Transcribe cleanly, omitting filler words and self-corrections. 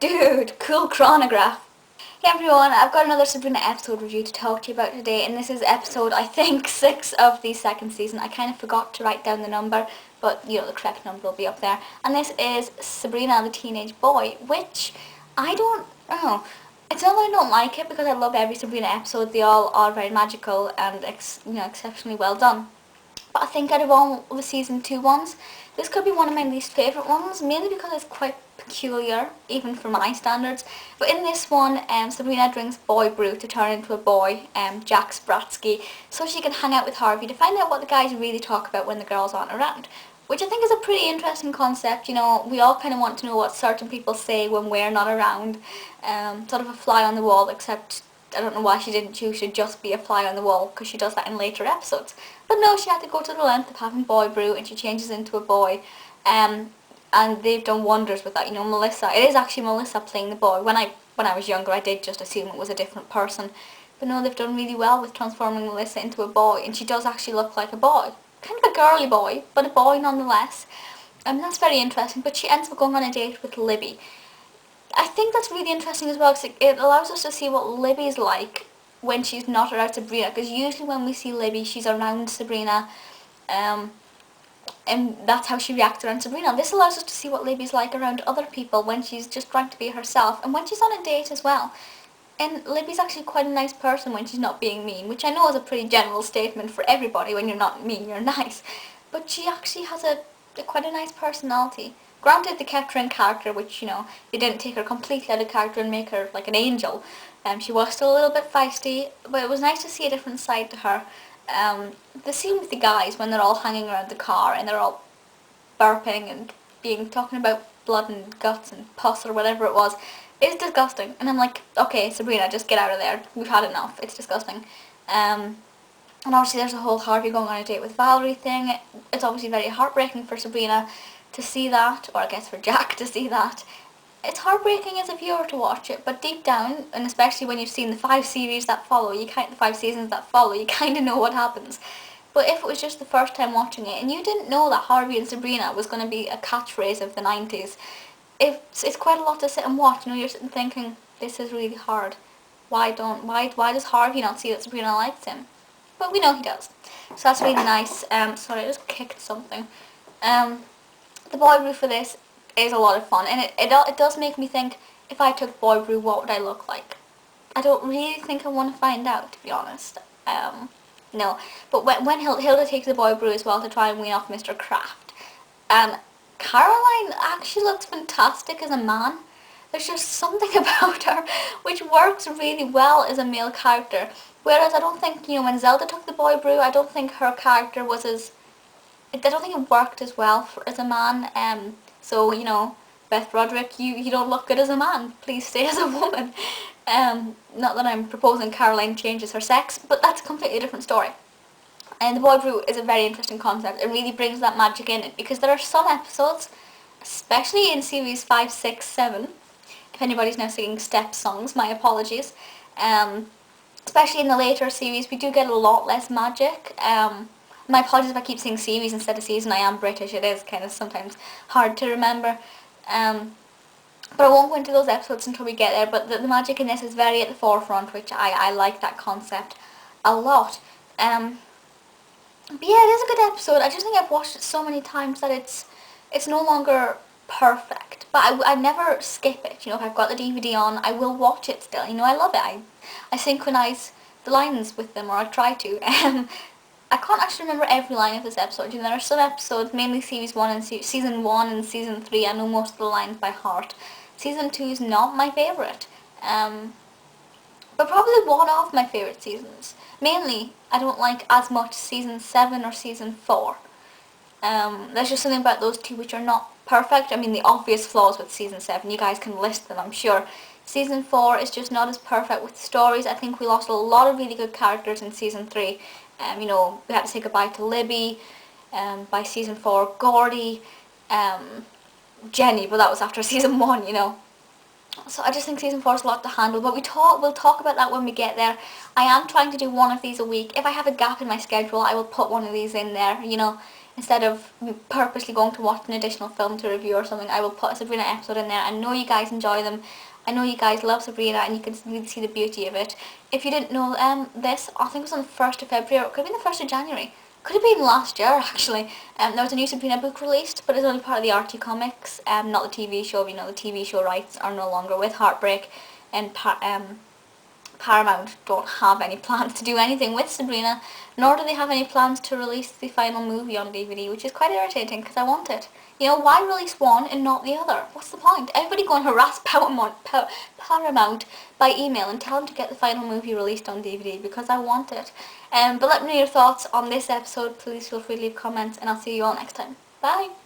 Dude, cool chronograph. Hey everyone, I've got another Sabrina episode review to talk to you about today, and this is episode, I think, 6 of the second season. I kind of forgot to write down the number, but, you know, the correct number will be up there. And this is Sabrina the Teenage Boy, which I don't know. It's not that I don't like it, because I love every Sabrina episode. They all are very magical and, exceptionally well done. But I think out of all the season 2 ones, this could be one of my least favourite ones, mainly because it's quite peculiar, even for my standards. But in this one, Sabrina drinks boy brew to turn into a boy, Jack Spratsky, so she can hang out with Harvey to find out what the guys really talk about when the girls aren't around. Which I think is a pretty interesting concept. You know, we all kind of want to know what certain people say when we're not around. Sort of a fly on the wall, except I don't know why she didn't choose to just be a fly on the wall, because she does that in later episodes. But no, she had to go to the length of having boy brew, and she changes into a boy. And they've done wonders with that. You know, Melissa, it is actually Melissa playing the boy. When I was younger, I did just assume it was a different person. But no, they've done really well with transforming Melissa into a boy, and she does actually look like a boy. Kind of a girly boy, but a boy nonetheless. And that's very interesting, but she ends up going on a date with Libby. I think that's really interesting as well, because it allows us to see what Libby's like when she's not around Sabrina, because usually when we see Libby, she's around Sabrina, and that's how she reacts around Sabrina. This allows us to see what Libby's like around other people when she's just trying to be herself, and when she's on a date as well. And Libby's actually quite a nice person when she's not being mean, which I know is a pretty general statement for everybody. When you're not mean, you're nice. But she actually has quite a nice personality. Granted, they kept her in character, which, you know, they didn't take her completely out of character and make her like an angel. She was still a little bit feisty, but it was nice to see a different side to her. The scene with the guys when they're all hanging around the car and they're all burping and talking about blood and guts and pus or whatever it was, is disgusting. And I'm like, okay, Sabrina, just get out of there. We've had enough. It's disgusting. And obviously there's a whole Harvey going on a date with Valerie thing. It's obviously very heartbreaking for Sabrina to see that, or I guess for Jack to see that. It's heartbreaking as a viewer to watch it, but deep down, and especially when you've seen the 5 series that follow, the 5 seasons that follow, you kind of know what happens. But if it was just the first time watching it, and you didn't know that Harvey and Sabrina was going to be a catchphrase of the 90s, it's quite a lot to sit and watch. You know, you're sitting thinking, this is really hard. Why does Harvey not see that Sabrina likes him? But we know he does. So that's really nice. Sorry, I just kicked something. The boy brew for this is a lot of fun, and it does make me think, if I took boy brew, what would I look like? I don't really think I want to find out, to be honest. No. But when Hilda takes the boy brew as well to try and wean off Mr. Kraft, Caroline actually looks fantastic as a man. There's just something about her which works really well as a male character. Whereas I don't think, you know, when Zelda took the boy brew, I don't think her character was I don't think it worked as well as a man. So, you know, Beth Broderick, you don't look good as a man. Please stay as a woman. Not that I'm proposing Caroline changes her sex, but that's a completely different story. And the boy brew is a very interesting concept. It really brings that magic in it, because there are some episodes, especially in series 5, 6, 7, if anybody's now singing step songs, my apologies. Especially in the later series, we do get a lot less magic. My apologies if I keep saying series instead of season. I am British. It is kind of sometimes hard to remember. But I won't go into those episodes until we get there. But the magic in this is very at the forefront, which I like that concept a lot. But yeah, it is a good episode. I just think I've watched it so many times that it's no longer perfect. But I never skip it. You know, if I've got the DVD on, I will watch it still. You know, I love it. I synchronize the lines with them, or I try to. I can't actually remember every line of this episode. You know, there are some episodes, mainly season 1 and season 3. I know most of the lines by heart. Season 2 is not my favourite. But probably one of my favourite seasons. Mainly, I don't like as much season 7 or season 4. There's just something about those two which are not perfect. I mean, the obvious flaws with season 7, you guys can list them, I'm sure. Season 4 is just not as perfect with stories. I think we lost a lot of really good characters in season 3. You know, we had to say goodbye to Libby. By season 4, Gordy, Jenny, but that was after season 1, you know. So I just think season 4 is a lot to handle, but we'll talk about that when we get there. I am trying to do one of these a week. If I have a gap in my schedule, I will put one of these in there, you know, instead of purposely going to watch an additional film to review or something. I will put a Sabrina episode in there. I know you guys enjoy them. I know you guys love Sabrina, and you can really see the beauty of it. If you didn't know, this, I think it was on the 1st of February, or it could have been the 1st of January. Could have been last year, actually. There was a new Sabrina book released, but it's only part of the Archie comics, not the TV show. You know, the TV show rights are no longer with Heartbreak, and Paramount don't have any plans to do anything with Sabrina, nor do they have any plans to release the final movie on DVD, which is quite irritating because I want it. You know, why release one and not the other? What's the point? Everybody go and harass Paramount by email and tell them to get the final movie released on DVD because I want it. But let me know your thoughts on this episode. Please feel free to leave comments, and I'll see you all next time. Bye!